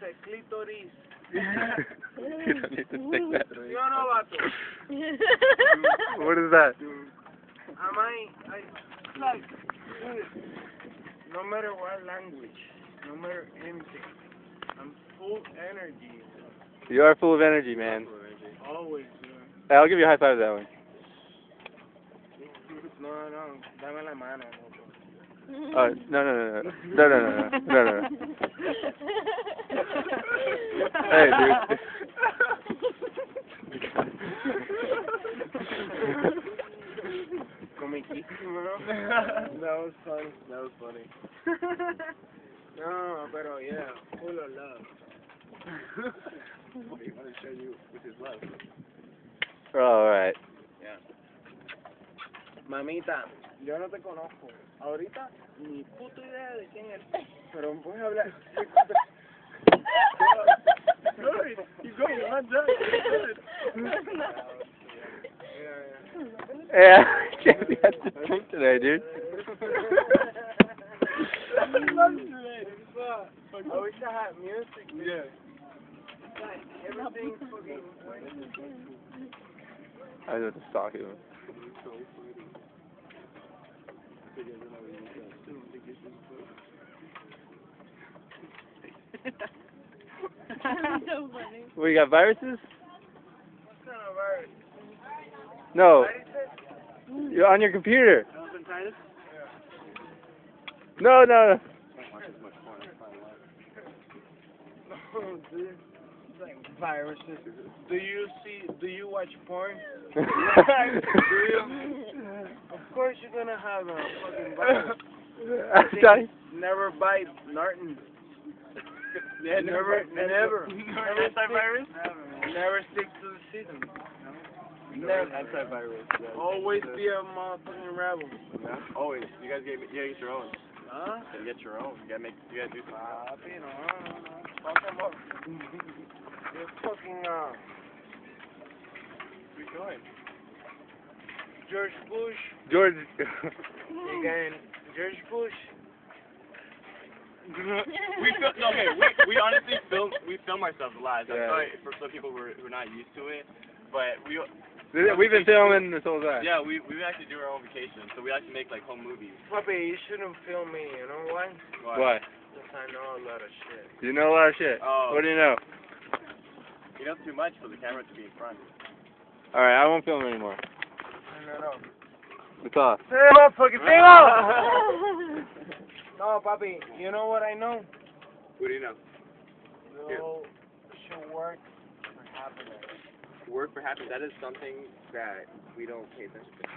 dice clítoris. You don't need to say that. ¿Sí o no, vato? What is that? Like, no matter what language, no matter anything, I'm full energy. You are full of energy, man. Always, man. Hey, I'll give you a high five that way. No, dame la mano. No. Hey, dude. Comiquísimo, ¿no? That was funny. No, pero yeah, full of love. He wanted to show you with his love. All right. Yeah. Mamita, yo no te conozco. Ahorita, ni puta idea de quién eres. Pero voy a hablar. Keep going, you're not done. Yeah, Jamie has to drink today, dude. I wish I had music. Yeah. Like, everything's fucking. I was just talking to him. So funny. What, you got viruses? What kind of virus? No. You're on your computer. Elephantitis? No. No, dude. It's like viruses. Do you watch porn? Do you? Of course you're gonna have a fucking virus. Never bite Norton. Yeah, never. Antivirus? Never stick to the season. Never. Antivirus. Yeah. Always be a motherfucking rebel. Yeah. Always. You guys get your own. Huh? You get your own. You gotta do something. Papi, no. Fuck them up. You're fucking, Where you going? George Bush. George. Again, George Bush. we honestly film ourselves live. I'm Yeah. sorry for some people who are not used to it, but We've been filming this whole time. yeah, we actually do our own vacation, so we like to make like home movies. Papi, you shouldn't film me, you know why? Why? Because I know a lot of shit. You know a lot of shit. Oh. What do you know? You know too much for the camera to be in front. Alright, I won't film anymore. No. It's off. Fucking thing off! No, papi, you know what I know? What do you know? You should work for happiness. Work for happiness. That is something that we don't pay attention to.